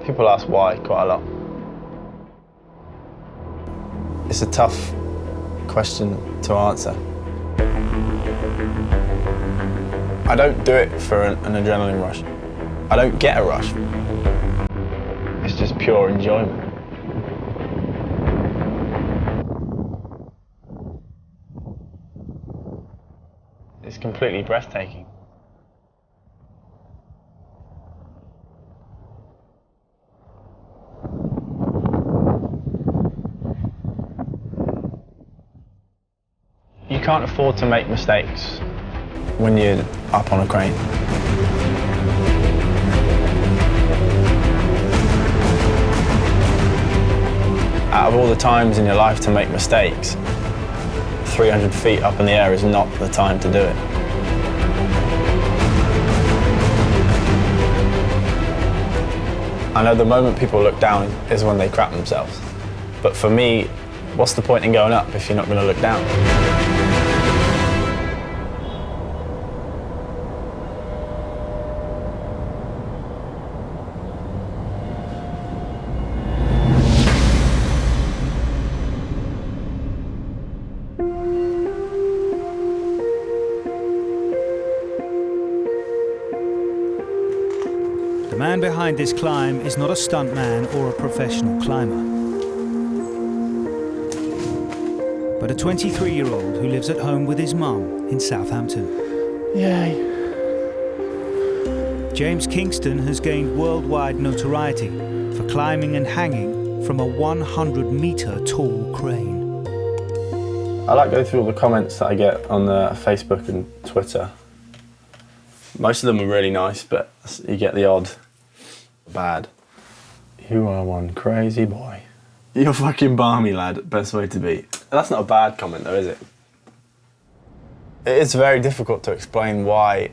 People ask why quite a lot. It's a tough question to answer. I don't do it for an adrenaline rush. I don't get a rush. It's just pure enjoyment. It's completely breathtaking. You can't afford to make mistakes when you're up on a crane. Out of all the times in your life to make mistakes, 300 feet up in the air is not the time to do it. I know the moment people look down is when they crap themselves. But for me, what's the point in going up if you're not going to look down? The man behind this climb is not a stuntman or a professional climber, but a 23-year-old who lives at home with his mum in Southampton. Yay. James Kingston has gained worldwide notoriety for climbing and hanging from a 100-metre tall crane. I like going through all the comments that I get on Facebook and Twitter. Most of them are really nice, but you get the odd bad. You are one crazy boy. You're fucking balmy, lad. Best way to be. That's not a bad comment though, is it? It's very difficult to explain why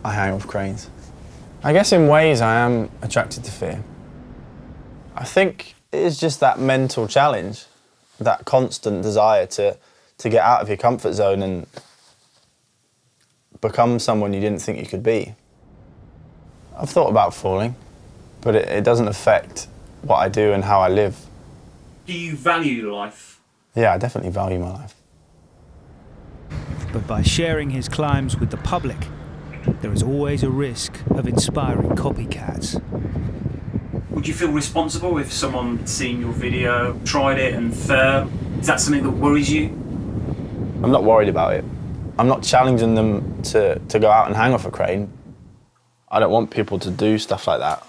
I hang off cranes. I guess in ways I am attracted to fear. I think it is just that mental challenge, that constant desire to get out of your comfort zone and become someone you didn't think you could be. I've thought about falling, but it doesn't affect what I do and how I live. Do you value life? Yeah, I definitely value my life. But by sharing his climbs with the public, there is always a risk of inspiring copycats. Would you feel responsible if someone seen your video, tried it and failed? Is that something that worries you? I'm not worried about it. I'm not challenging them to go out and hang off a crane. I don't want people to do stuff like that.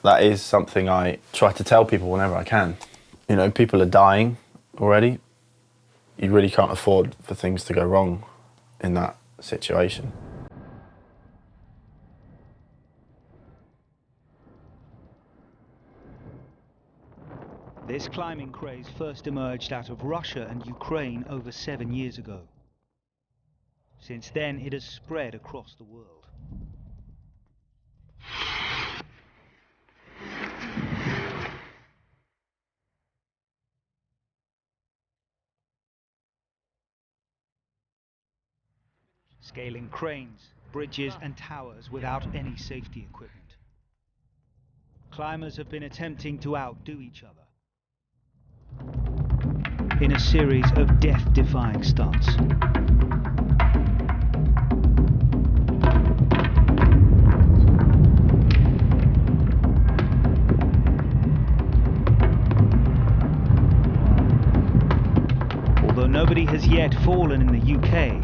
That is something I try to tell people whenever I can. You know, people are dying already. You really can't afford for things to go wrong in that situation. This climbing craze first emerged out of Russia and Ukraine over 7 years ago. Since then, it has spread across the world. Scaling cranes, bridges and towers without any safety equipment. Climbers have been attempting to outdo each other in a series of death-defying stunts. Although nobody has yet fallen in the UK,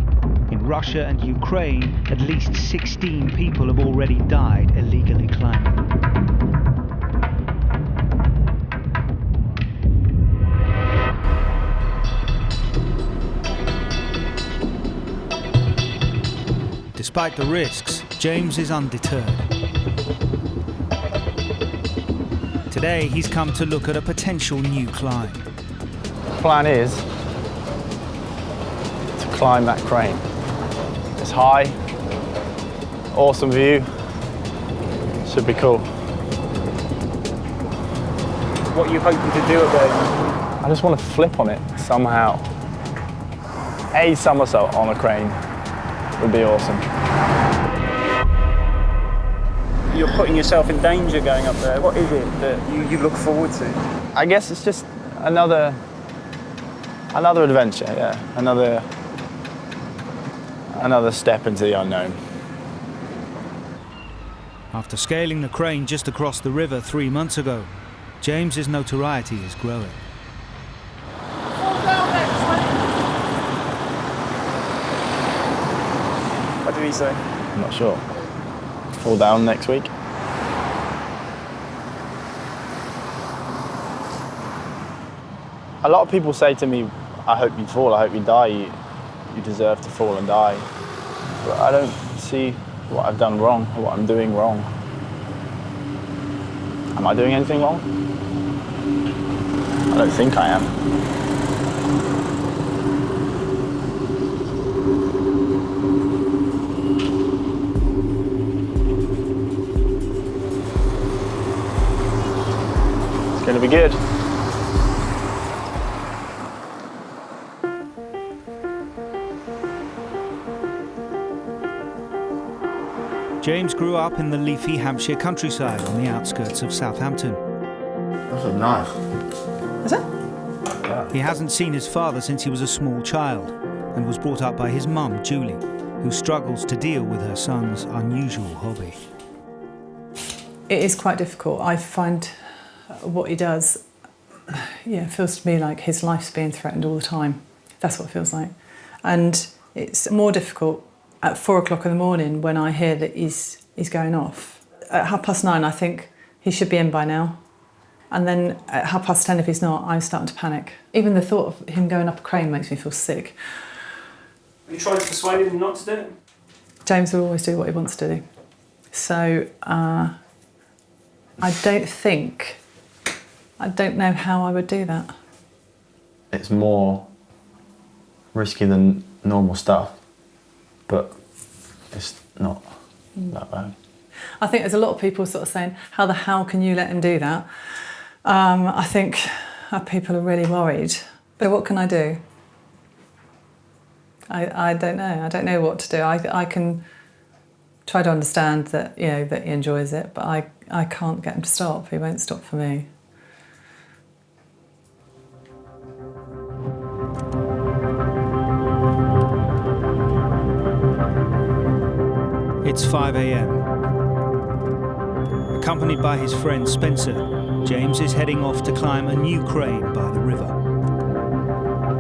in Russia and Ukraine, at least 16 people have already died illegally climbing. Despite the risks, James is undeterred. Today, he's come to look at a potential new climb. The plan is to climb that crane. It's high, awesome view, should be cool. What are you hoping to do at the... I just want to flip on it somehow. A somersault on a crane would be awesome. you're putting yourself in danger going up there. What is it that you look forward to? I guess it's just another adventure, yeah. Another step into the unknown. After scaling the crane just across the river 3 months ago, James's notoriety is growing. What did he say? I'm not sure. Fall down next week. A lot of people say to me, I hope you fall, I hope you die, you deserve to fall and die. But I don't see what I've done wrong, or what I'm doing wrong. Am I doing anything wrong? I don't think I am. It's going to be good. James grew up in the leafy Hampshire countryside on the outskirts of Southampton. That's a knife. Is it? Yeah. He hasn't seen his father since he was a small child and was brought up by his mum, Julie, who struggles to deal with her son's unusual hobby. It is quite difficult. I find what he does, it feels to me like his life's being threatened all the time. That's what it feels like. And it's more difficult at 4 o'clock in the morning when I hear that he's going off. At 9:30, I think he should be in by now. And then at 10:30, if he's not, I'm starting to panic. Even the thought of him going up a crane makes me feel sick. Have you tried to persuade him not to do it? James will always do what he wants to do. So I don't know how I would do that. It's more risky than normal stuff, but it's not that bad. I think there's a lot of people sort of saying, how the hell can you let him do that? I think people are really worried. But what can I do? I don't know. I don't know what to do. I can try to understand that, that he enjoys it, but I can't get him to stop. He won't stop for me. It's 5 a.m. Accompanied by his friend Spencer, James is heading off to climb a new crane by the river.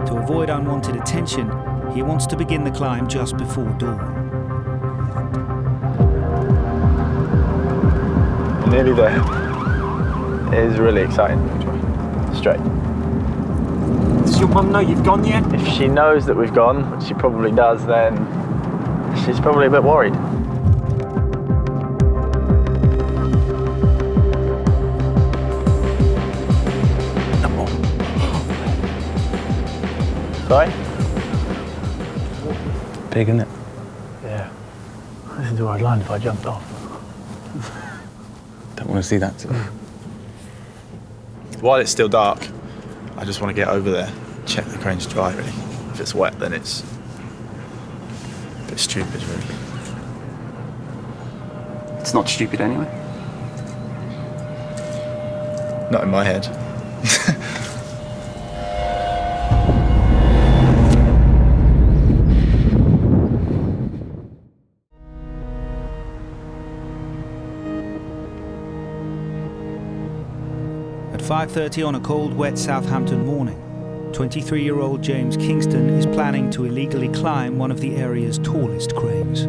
To avoid unwanted attention, he wants to begin the climb just before dawn. Nearly there. It is really exciting. Straight. Does your mum know you've gone yet? If she knows that we've gone, which she probably does, then she's probably a bit worried. Sorry? Big, isn't it? Yeah. This is where I'd land if I jumped off. Don't want to see that. While it's still dark, I just want to get over there, check the crane's dry, really. If it's wet, then it's a bit stupid, really. It's not stupid anyway. Not in my head. At 5:30 on a cold, wet Southampton morning, 23-year-old James Kingston is planning to illegally climb one of the area's tallest cranes.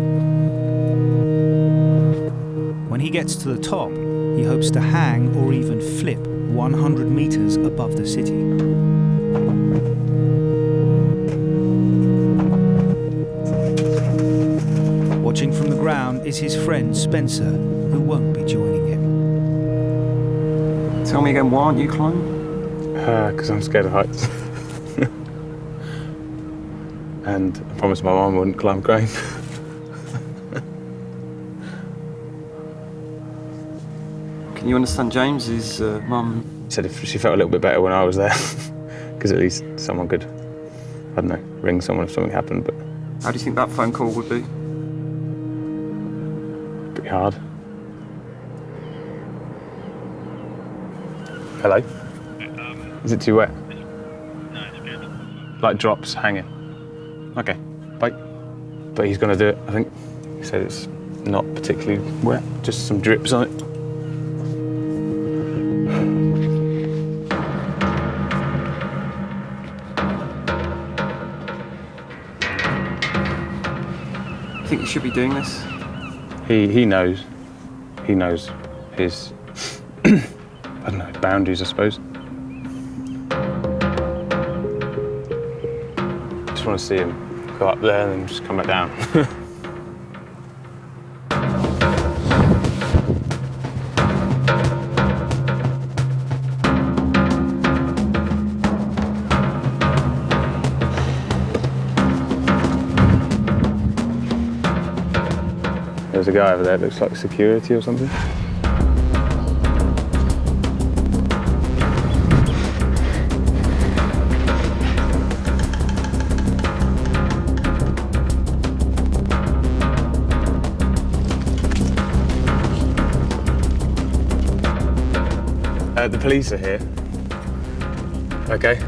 When he gets to the top, he hopes to hang or even flip 100 meters above the city. Watching from the ground is his friend Spencer, who won't be joining him. Tell me again, why aren't you climbing? Because I'm scared of heights. And I promised my mum I wouldn't climb a crane. Can you understand James's mum? Said if she felt a little bit better when I was there, because at least someone could, I don't know, ring someone if something happened, but How do you think that phone call would be? pretty hard. Hello? Is it too wet? No, it's good. Like drops hanging? Okay, bye. But he's going to do it, I think. He said it's not particularly wet, just some drips on it. I think you should be doing this. He knows. He knows his, I don't know, boundaries, I suppose. Just want to see him go up there and then just come back down. There's a guy over there, looks like security or something. The police are here. Okay.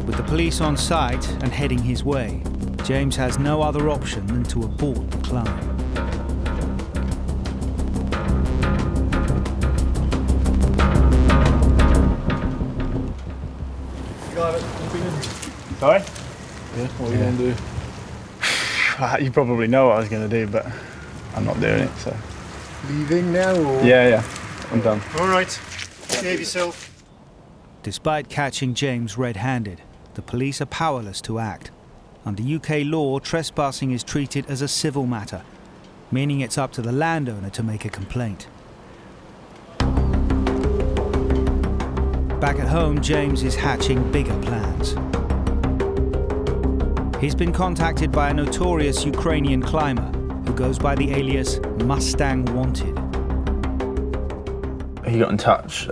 With the police on site and heading his way, James has no other option than to abort the climb. Sorry? Yeah, what are you going to do? You probably know what I was going to do, but I'm not doing it, so. Leaving now? Or? Yeah, I'm done. All right, behave yourself. Despite catching James red-handed, the police are powerless to act. Under UK law, trespassing is treated as a civil matter, meaning it's up to the landowner to make a complaint. Back at home, James is hatching bigger plans. He's been contacted by a notorious Ukrainian climber who goes by the alias Mustang Wanted. He got in touch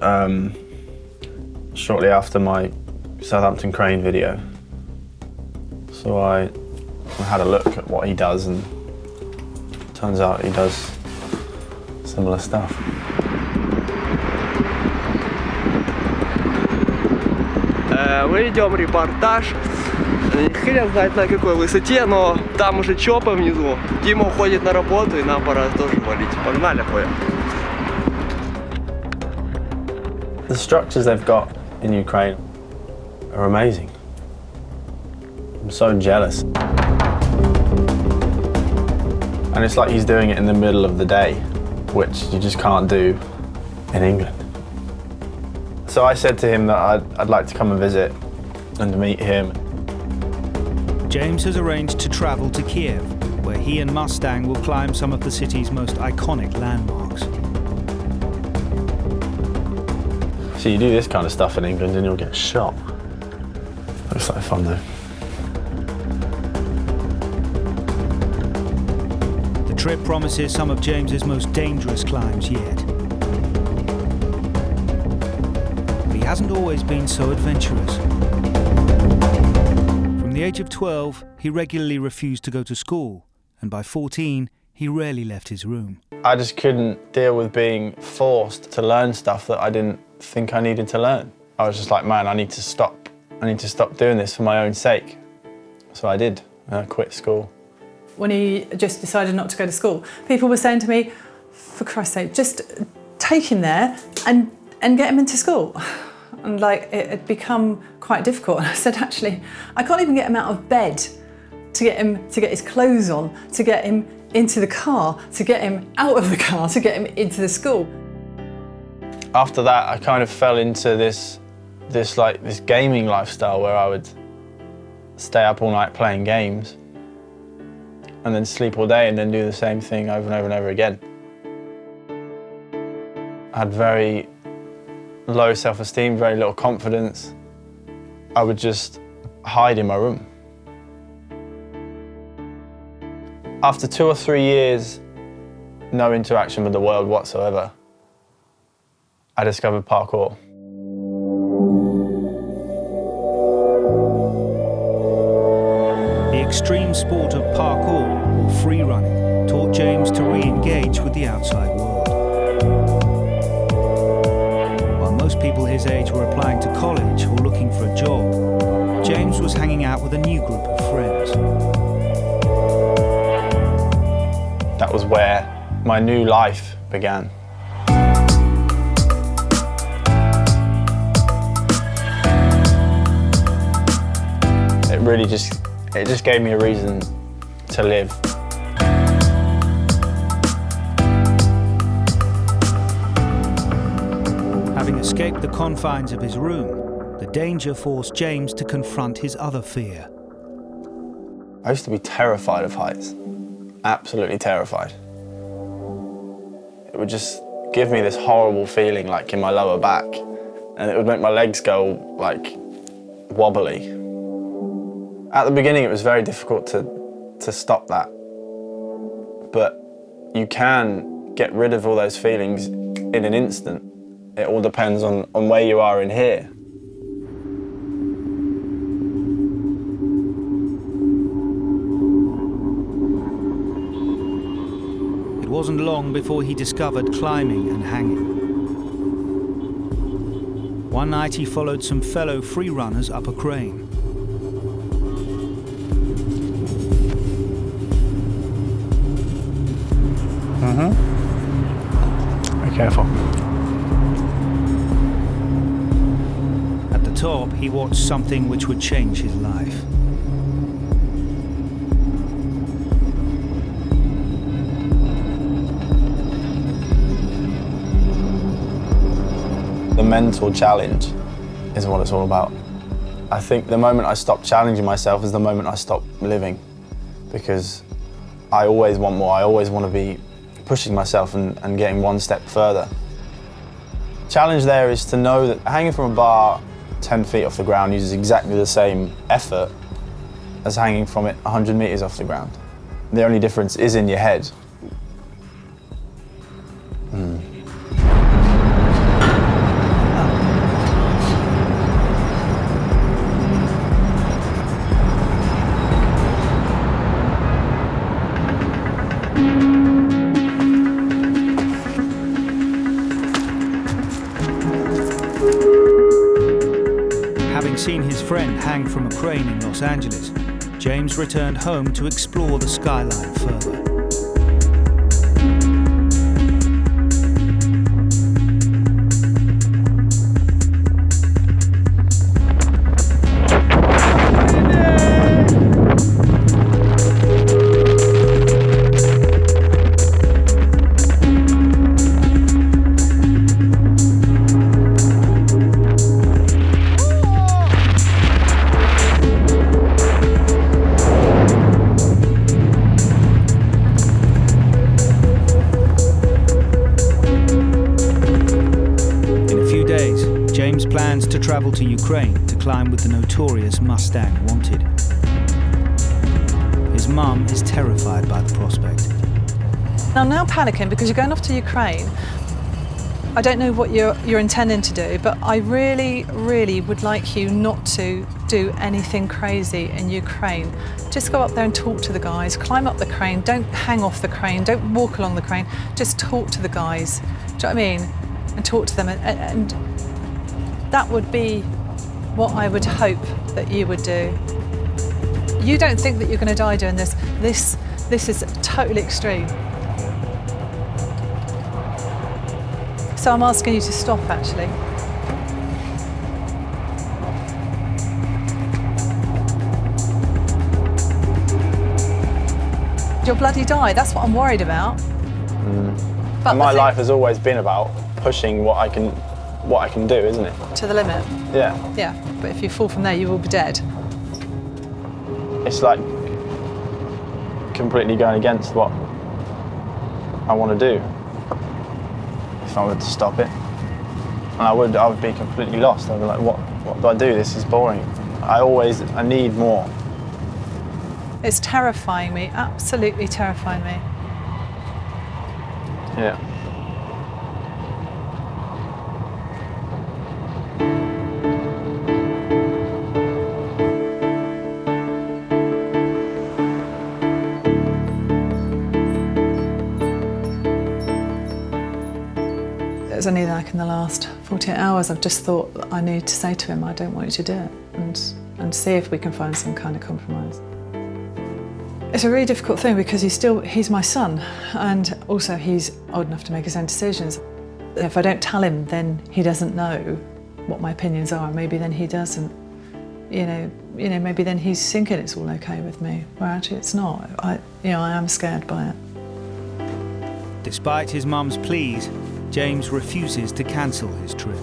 shortly after my Southampton crane video. So I had a look at what he does, and turns out he does similar stuff. Мы идем репортаж. Хрен знает на какой высоте, но там уже чопа внизу. Дима уходит на работу, и нам пора тоже валить. Погнали, Хоя. The structures they've got in Ukraine are amazing. I'm so jealous. And it's like he's doing it in the middle of the day, which you just can't do in England. So I said to him that I'd like to come and visit and to meet him. James has arranged to travel to Kiev, where he and Mustang will climb some of the city's most iconic landmarks. So you do this kind of stuff in England and you'll get shot. Looks like fun though. The trip promises some of James's most dangerous climbs yet. But he hasn't always been so adventurous. From the age of 12, he regularly refused to go to school, and by 14, he rarely left his room. I just couldn't deal with being forced to learn stuff that I didn't think I needed to learn. I was just like, man, I need to stop. I need to stop doing this for my own sake. So I did. I quit school. When he just decided not to go to school, people were saying to me, for Christ's sake, just take him there and get him into school. And like, it had become quite difficult. And I said, actually, I can't even get him out of bed to get his clothes on, to get him into the car, to get him out of the car, to get him into the school. After that, I kind of fell into this gaming lifestyle where I would stay up all night playing games and then sleep all day and then do the same thing over and over and over again. I had very low self-esteem, very little confidence. I would just hide in my room. After 2 or 3 years, no interaction with the world whatsoever, I discovered parkour. The extreme sport of parkour, or free running, taught James to re-engage with the outside world. While most most people his age were applying to college or looking for a job, James was hanging out with a new group of friends. That was where my new life began. It just gave me a reason to live. Having escaped the confines of his room, the danger forced James to confront his other fear. I used to be terrified of heights, absolutely terrified. It would just give me this horrible feeling like in my lower back, and it would make my legs go like wobbly. At the beginning it was very difficult to stop that, but you can get rid of all those feelings in an instant. It all depends on where you are in here. It wasn't long before he discovered climbing and hanging. One night he followed some fellow free runners up a crane. Be careful. At the top, he watched something which would change his life. The mental challenge is what it's all about. I think the moment I stop challenging myself is the moment I stop living, because I always want more. I always want to be pushing myself and getting one step further. Challenge there is to know that hanging from a bar 10 feet off the ground uses exactly the same effort as hanging from it 100 meters off the ground. The only difference is in your head. Having seen his friend hang from a crane in Los Angeles, James returned home to explore the skyline further. James plans to travel to Ukraine to climb with the notorious Mustang Wanted. His mum is terrified by the prospect. I'm now panicking because you're going off to Ukraine. I don't know what you're intending to do, but I really, really would like you not to do anything crazy in Ukraine. Just go up there and talk to the guys, climb up the crane, don't hang off the crane, don't walk along the crane, just talk to the guys. Do you know what I mean? And talk to them, and that would be what I would hope that you would do. You don't think that you're going to die doing this. This is totally extreme. So I'm asking you to stop, actually. You'll bloody die. That's what I'm worried about. But and my life has always been about pushing what I can do, isn't it? To the limit. Yeah. Yeah, but if you fall from there, you will be dead. It's like completely going against what I want to do. If I were to stop it, and I would be completely lost. I'd be like, what do I do? This is boring. I need more. It's terrifying me, absolutely terrifying me. Yeah. only like in the last 48 hours I've just thought that I need to say to him, I don't want you to do it, and see if we can find some kind of compromise. It's a really difficult thing because he's my son, and also he's old enough to make his own decisions. If I don't tell him, then he doesn't know what my opinions are. Maybe then he doesn't, maybe then he's thinking it's all okay with me, where actually it's not. I am scared by it. Despite his mum's pleas, James refuses to cancel his trip.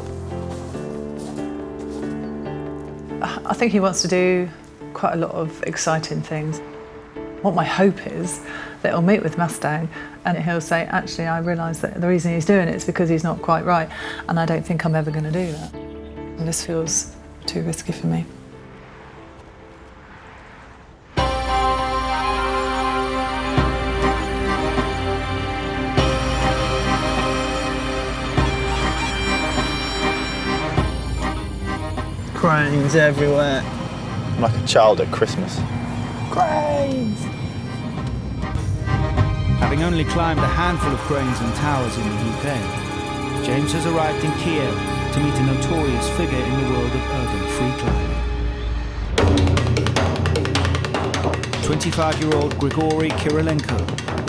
I think he wants to do quite a lot of exciting things. What my hope is that he'll meet with Mustang and he'll say, actually, I realise that the reason he's doing it is because he's not quite right, and I don't think I'm ever going to do that. And this feels too risky for me. Cranes everywhere. I'm like a child at Christmas. Cranes! Having only climbed a handful of cranes and towers in the UK, James has arrived in Kiev to meet a notorious figure in the world of urban free climbing. 25-year-old Grigory Kirilenko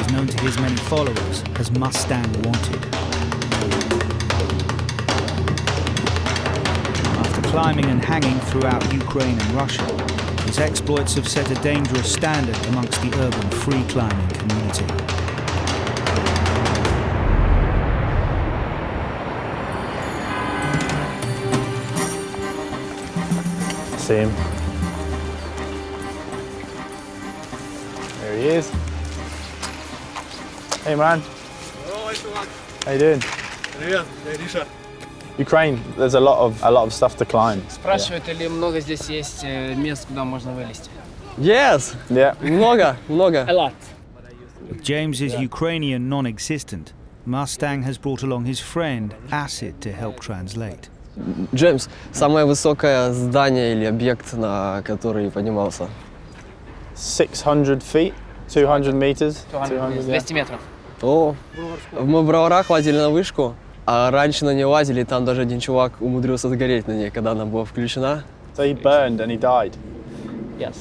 is known to his many followers as Mustang Wanted. After climbing and hanging throughout Ukraine and Russia, his exploits have set a dangerous standard amongst the urban free climbing community. See him. There he is. Hey man. How you doing? Ukraine, there's a lot of stuff to climb. Спрашивают, ли много здесь есть мест, куда можно вылезти? Yes! Yeah. Много. A lot. With James's Ukrainian non-existent, Mustang has brought along his friend Acid to help translate. Джеймс, самое высокое здание или объект, на который поднимался? 600 feet, 200 meters. 200 метров. О, мы в Броварах лазили на вышку, а раньше на ней лазили, и там даже один чувак умудрился сгореть на ней, когда она была включена. So he burned and he died. Yes.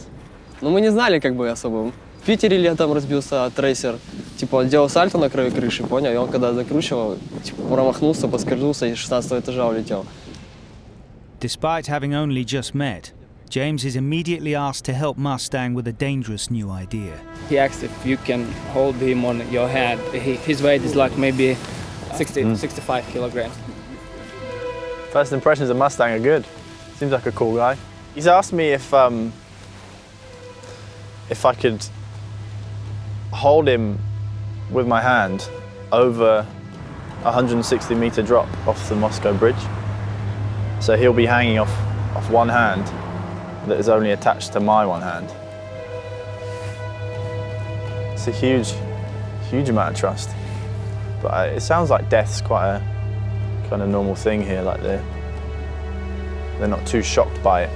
Но мы не знали как бы особо. В Питере летом разбился трейсер. Типа он делал сальто на краю крыши, понял? И он когда закручивал, типа промахнулся, поскользнулся и с 16-го этажа улетел. Despite having only just met, James is immediately asked to help Mustang with a dangerous new idea. He asked if you can hold him on your head. His weight is like maybe 65 kilograms. First impressions of Mustang are good. Seems like a cool guy. He's asked me if I could hold him with my hand over a 160-meter drop off the Moscow Bridge. So he'll be hanging off one hand that is only attached to my one hand. It's a huge amount of trust. But it sounds like death's quite a kind of normal thing here, like they're not too shocked by it.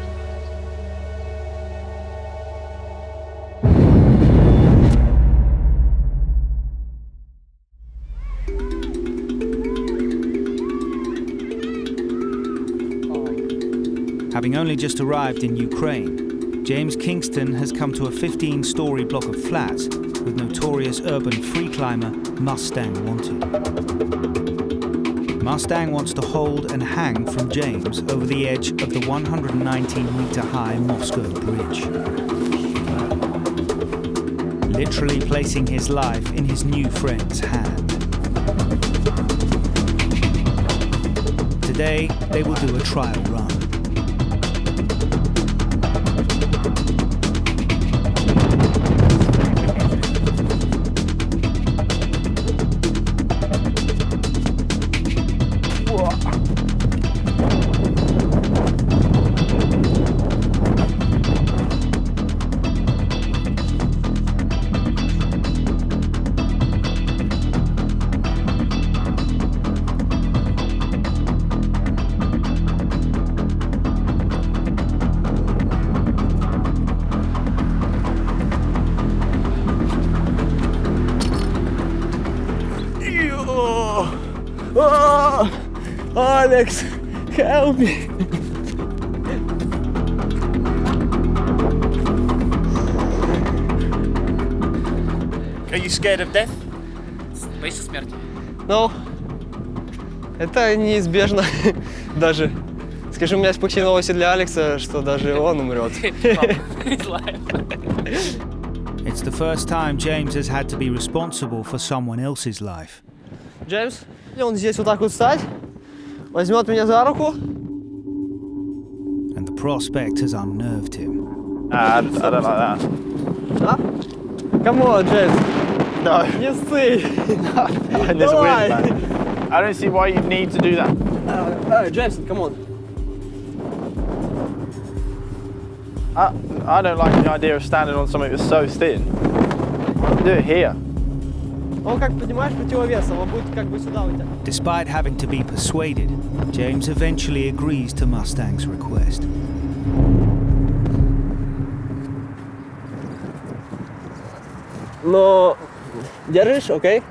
Having only just arrived in Ukraine, James Kingston has come to a 15-story block of flats with notorious urban free climber Mustang Wanted. Mustang wants to hold and hang from James over the edge of the 119-meter-high Moscow Bridge, literally placing his life in his new friend's hand. Today, they will do a trial run. Alex, help me. Are you scared of death? Боишься смерти? Ну, это неизбежно даже. Скажи, у меня есть плохие новости для Алекса, что даже он умрет. It's the first time James has had to be responsible for someone else's life. Джеймс, он здесь вот так вот встать, возьмет меня за руку. And the prospect has unnerved him. I don't like that. А? Come on, Джеймс. No. Не ссы. There's a wind, man. I don't see why you need to do that. Джеймс, come on. I don't like the idea of standing on something that's so thin. Do it here. Он как поднимаешь противовесом, он будет как бы сюда у тебя. Despite having to be persuaded, James eventually agrees to Mustang's request. Но держишь, окей?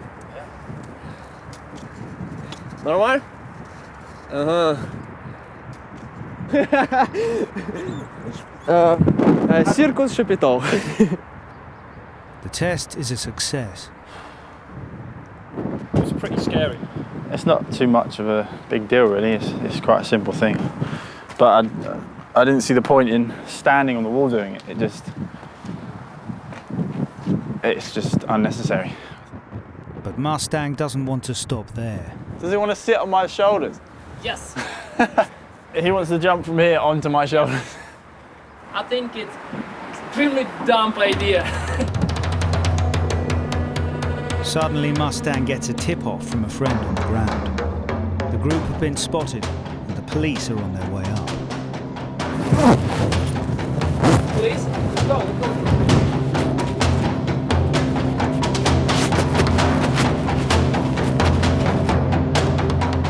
Нормально? Ага. Circus Chapiteau. The test is a success. It's pretty scary. It's not too much of a big deal, really. It's quite a simple thing. But I didn't see the point in standing on the wall doing it. It's just unnecessary. But Mustang doesn't want to stop there. Does he want to sit on my shoulders? Yes. He wants to jump from here onto my shoulders. I think it's extremely dumb idea. Suddenly, Mustang gets a tip-off from a friend on the ground. The group have been spotted, and the police are on their way up. Please, go.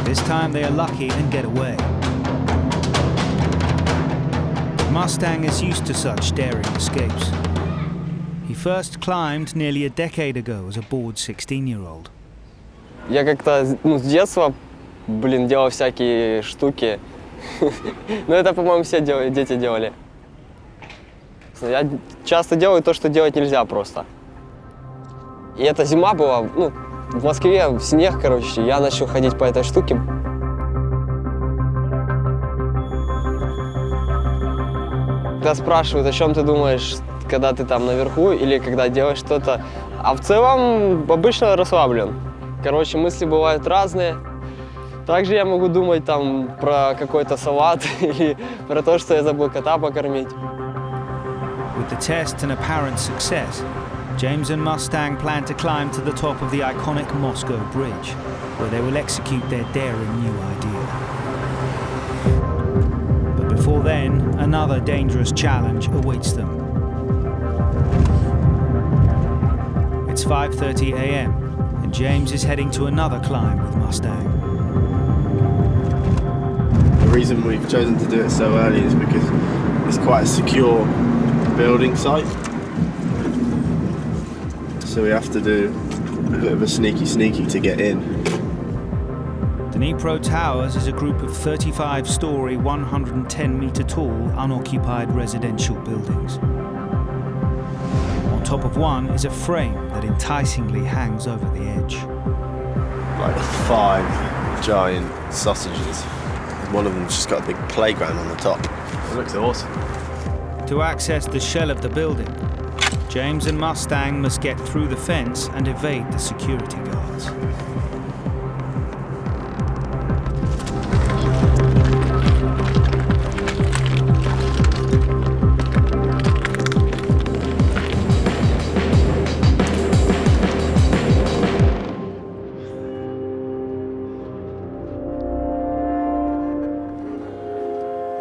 This time they are lucky and get away. Mustang is used to such daring escapes. He first climbed nearly a decade ago as a bored 16-year-old. Я как-то с детства, делал всякие штуки. Но это, по-моему, все дети делали. Я часто делаю то, что делать нельзя просто. И эта зима была, в Москве снег, короче, я начал ходить по этой штуке. Когда спрашивают, о чем ты думаешь, когда ты там наверху или когда делаешь что-то, а в целом обычно расслаблен. Короче, мысли бывают разные. Также я могу думать там про какой-то салат или про то, что я забыл кота покормить. With the test an apparent success, James and Mustang plan to climb to the top of the iconic Moscow Bridge, where they will execute their daring new idea. But before then, another dangerous challenge awaits them. It's 5:30 a.m. and James is heading to another climb with Mustang. The reason we've chosen to do it so early is because it's quite a secure building site. So we have to do a bit of a sneaky to get in. Dnipro Towers is a group of 35-story, 110-metre tall, unoccupied residential buildings. On top of one is a frame that enticingly hangs over the edge. Like 5 giant sausages. One of them's just got a big playground on the top. It looks awesome. To access the shell of the building, James and Mustang must get through the fence and evade the security guards.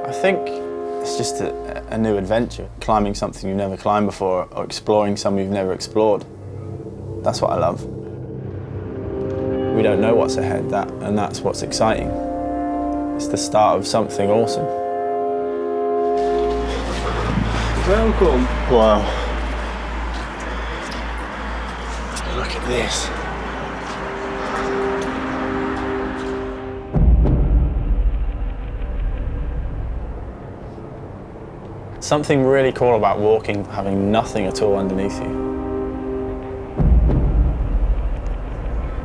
I think it's just a new adventure, climbing something you've never climbed before or exploring something you've never explored. That's what I love. We don't know what's ahead, and that's what's exciting. It's the start of something awesome. Welcome. Wow. Look at this. something really cool about walking, having nothing at all underneath you.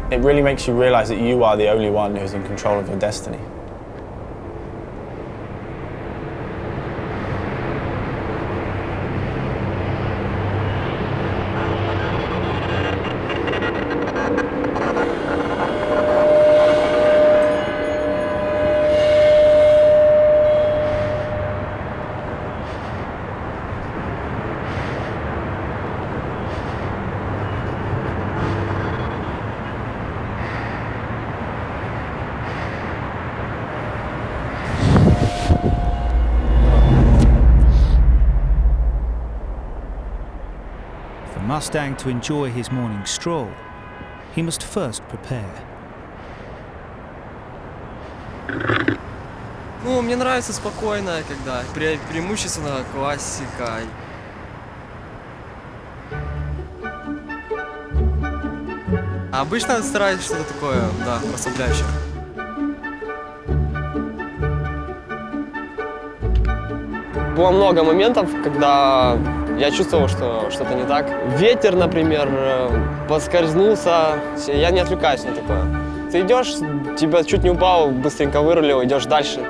It really makes you realise that you are the only one who's in control of your destiny. For Mustang to enjoy his morning stroll, he must first prepare. Ну, мне нравится спокойная, когда преимущественно классика. А обычно стараюсь что-то такое, да, расслабляющее. Было много моментов, когда я чувствовал, что что-то не так. Ветер, например, поскользнулся. Я не отвлекаюсь на такое. Ты идешь, тебя чуть не упал, быстренько вырулил, идешь дальше.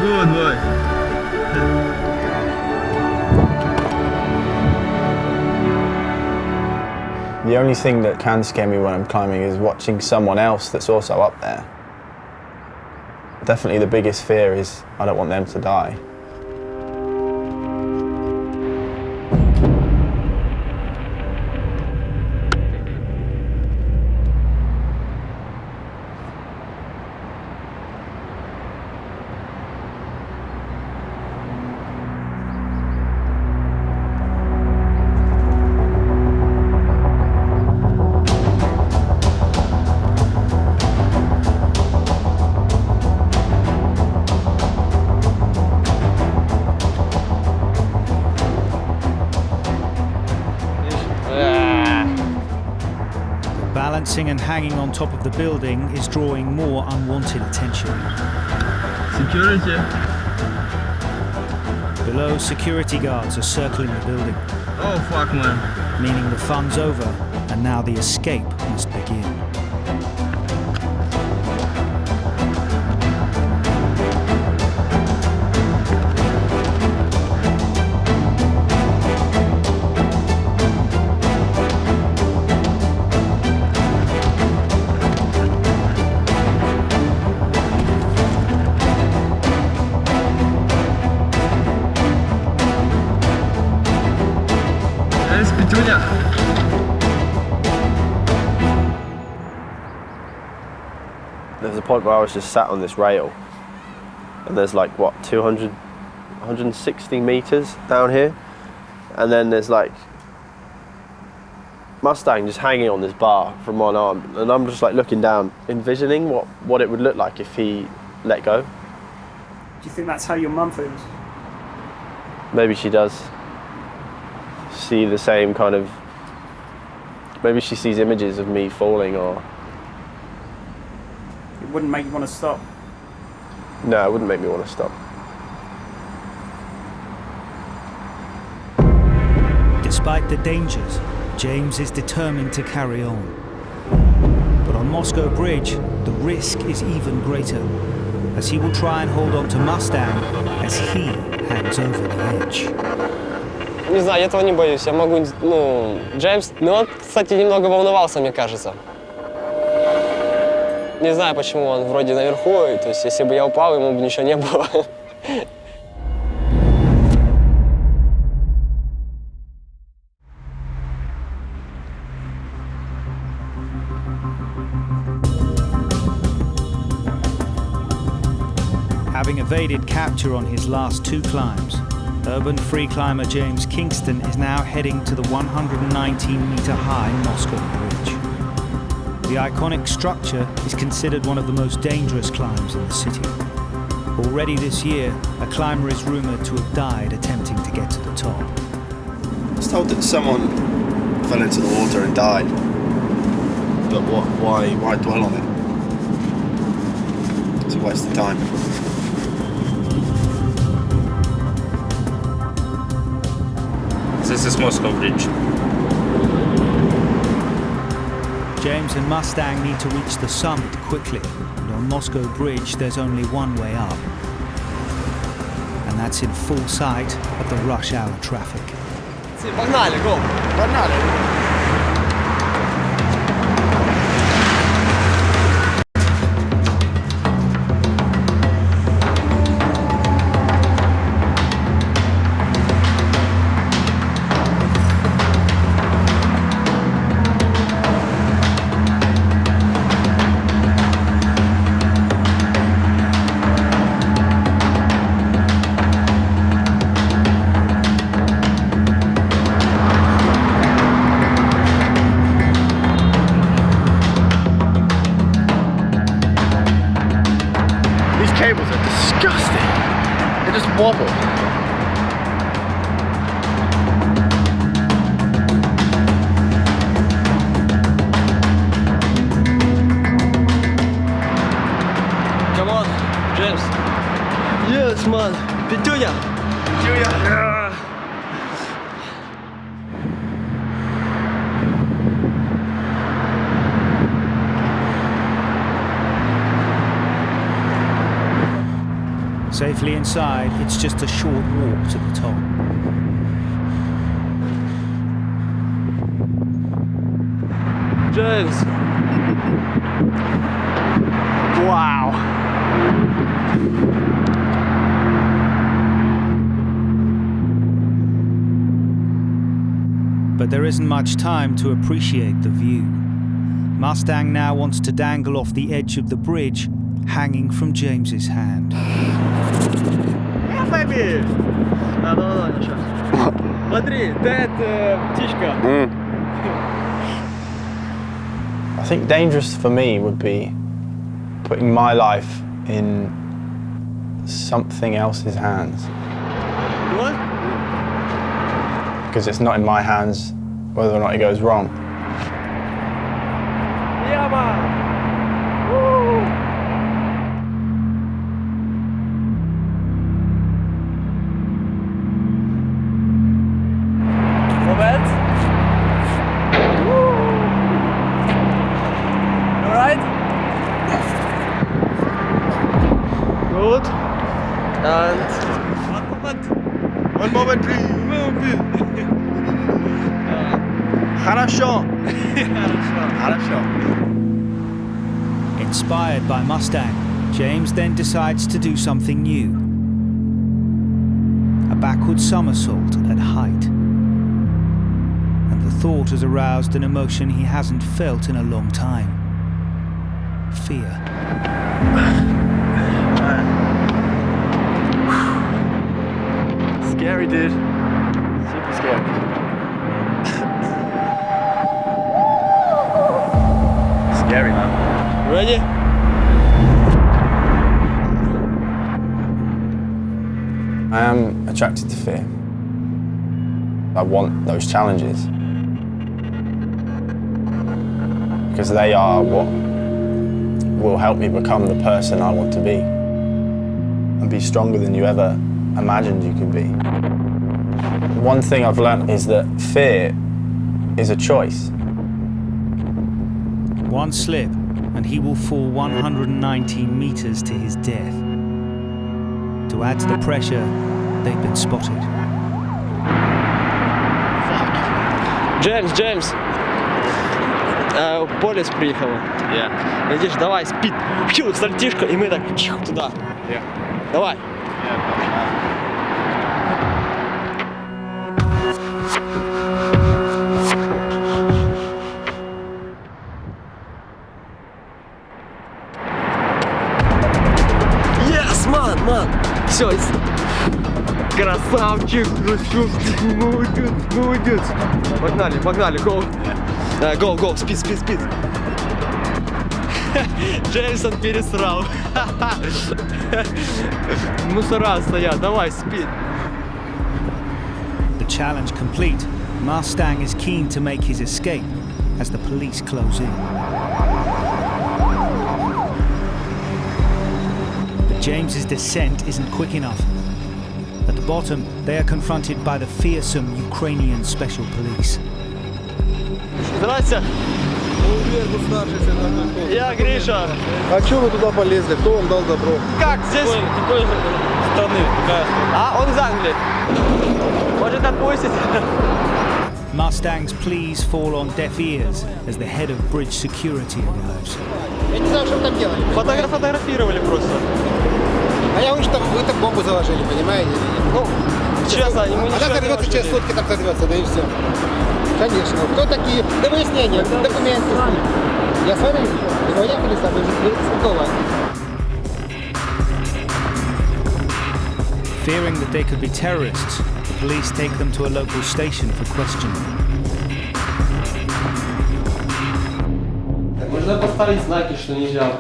Good boy. The only thing that can scare me when I'm climbing is watching someone else that's also up there. Definitely the biggest fear is I don't want them to die. Balancing and hanging on top of the building is drawing more unwanted attention. Security. Below, security guards are circling the building, Oh fuck, man. meaning the fun's over and now the escape must begin. There's a point where I was just sat on this rail and there's like, what, 200, 160 meters down here? And then there's like Mustang just hanging on this bar from one arm, and I'm just like looking down, envisioning what it would look like if he let go. Do you think that's how your mum feels? Maybe she does see the same kind of, maybe she sees images of me falling, or... It wouldn't make you want to stop? No, it wouldn't make me want to stop. Despite the dangers, James is determined to carry on. But on Moscow Bridge, the risk is even greater, as he will try and hold on to Mustang as he hangs over the edge. Не знаю, я этого не боюсь. Я могу, Джеймс, он, кстати, немного волновался, мне кажется. Не знаю, почему он вроде наверху, то есть если бы я упал, ему бы ничего не было. Having evaded capture on his last 2 climbs, urban free climber James Kingston is now heading to the 119-meter-high Moscow Bridge. The iconic structure is considered one of the most dangerous climbs in the city. Already this year, a climber is rumoured to have died attempting to get to the top. I was told that someone fell into the water and died. But why dwell on it? It's a waste of time. This is Moscow Bridge. James and Mustang need to reach the summit quickly, and on Moscow Bridge there's only one way up. And that's in full sight of the rush hour traffic. Погнали, go! Погнали! Cables are disgusting. They just wobble. Come on, James. Yes, man. Петюня. Safely inside, it's just a short walk to the top. James. Wow. But there isn't much time to appreciate the view. Mustang now wants to dangle off the edge of the bridge, hanging from James's hand. Yeah, baby! No, ничего. Смотри, птичка. I think dangerous for me would be putting my life in something else's hands. What? Because it's not in my hands whether or not it goes wrong. Yeah, man! Moment. All right. Good. And One moment, please. Хорошо. Хорошо. Inspired by Mustang, James then decides to do something new. A backward somersault at height. And the thought has aroused an emotion he hasn't felt in a long time. Fear. Scary, dude. Super scary. Scary, man. Ready? I am attracted to fear. I want those challenges. Because they are what will help me become the person I want to be. And be stronger than you ever imagined you could be. One thing I've learned is that fear is a choice. One slip, and he will fall 119 meters to his death. To add to the pressure, they've been spotted. Джеймс. Полис приехала. Видишь, давай, спид. Пью, сальтишка, и мы так туда. Давай. Yes, man. мусоран. Все. Красавчик, молодец, молодец. Погнали, погнали, go. Go, go, speed. Джейсон пересрал. Мусора стоят, давай, speed. The challenge complete, Mustang is keen to make his escape as the police close in. But James's descent isn't quick enough. At the bottom, they are confronted by the fearsome Ukrainian special police. Здрасте. Я Гриша. А что вы туда полезли? Кто вам дал добро? Как здесь? Какой страны? Какая страна? А, он из Англии. Может, отпустить? Mustang's pleas fall on deaf ears as the head of bridge security arrives. Я не знаю, что вы там делали. Фотографировали просто. А я уж там, вы там бомбу заложили, понимаете? Ну, честно, ему ничего Она не взорвется через заложили. сутки, там взорвется, да и все. Конечно. Кто такие? До выяснения. Документы с ними. Я с вами? Вы поехали с вами? Готово. Fearing that they could be terrorists, the police take them to a local station for questioning. Можно поставить знаки, что нельзя.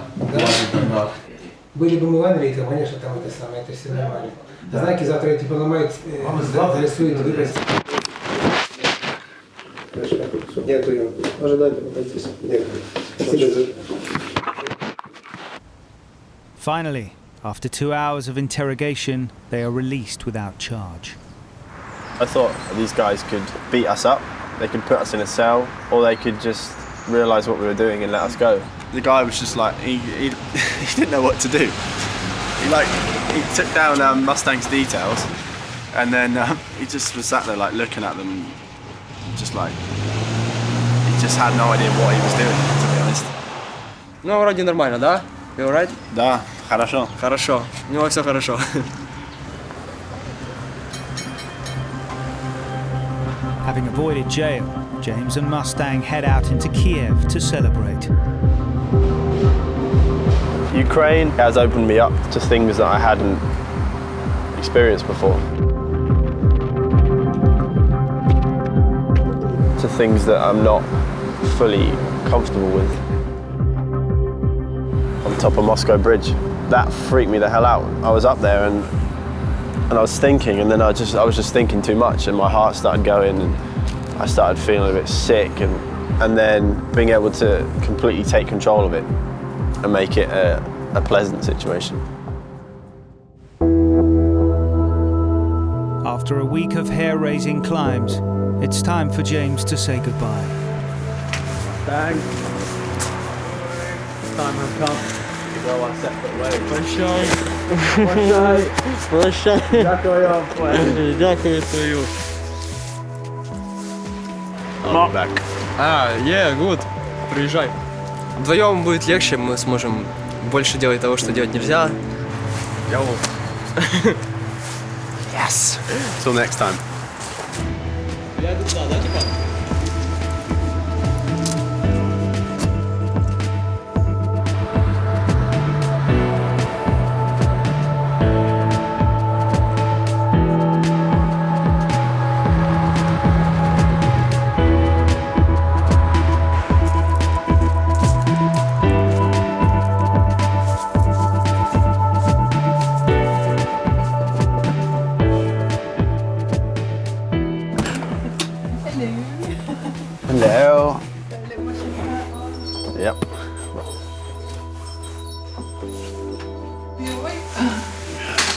Были бы мы в Англии, то, конечно, там это самое, это все нормально. Знаки завтра типа ломают, зарисуют, выбросят. Хорошо. Дякую. Ожидайте пока здесь. Дякую. Finally, after 2 hours of interrogation, they are released without charge. I thought these guys could beat us up, they could put us in a cell, or they could just realise what we were doing and let us go. The guy was just like, he didn't know what to do. He took down Mustang's details, and then he just was sat there like looking at them, just like, he just had no idea what he was doing, to be honest. Ну, вроде нормально, да? You alright? Да, хорошо. Хорошо. У него все хорошо. Having avoided jail, James and Mustang head out into Kiev to celebrate. Ukraine has opened me up to things that I hadn't experienced before. To things that I'm not fully comfortable with. On top of Moscow Bridge. That freaked me the hell out. I was up there and I was thinking, and then I was just thinking too much, and my heart started going, and I started feeling a bit sick, and then being able to completely take control of it and make it a pleasant situation. After a week of hair-raising climbs, it's time for James to say goodbye. Thanks. Time has come. We go our separate ways. Прощай. Прощай. Дякую. Дякую свою. I'll be back. Yeah, good. Приезжай. Вдвоем будет легче, мы сможем больше делать того, что делать нельзя. Yes. Till next time. Я иду туда, да, типа? Hello. Yep.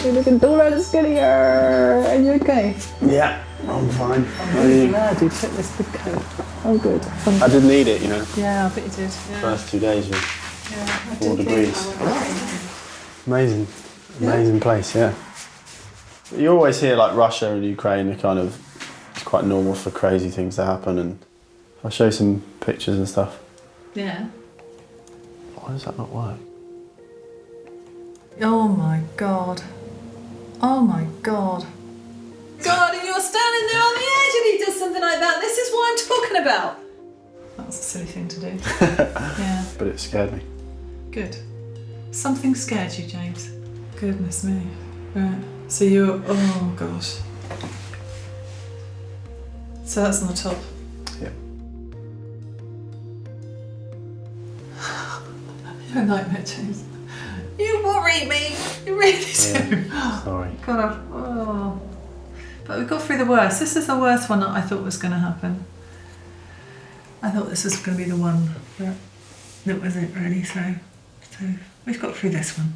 You're looking taller, skinnier. Are you okay? Yeah, I'm fine. I'm glad you took this big coat. Oh, good. I did need it, you know. Yeah, I bet you did. Yeah. First 2 days was Yeah, I 4 did. degrees. Amazing, amazing place, yeah. You always hear like Russia and Ukraine are kind of, it's quite normal for crazy things to happen, and I'll show you some pictures and stuff. Yeah. Why does that not work? Oh my God. Oh my God. God, and you're standing there on the edge and he does something like that. This is what I'm talking about. That was a silly thing to do. Yeah, But it scared me. good. Something scared you, James. Goodness me. Right. So you're, oh gosh. So that's on the top. Yeah. You're a nightmare, James. You worry me. You really do. Sorry. God, oh. But we got through the worst. This is the worst one that I thought was going to happen. I thought this was going to be the one that was it really. So we've got through this one.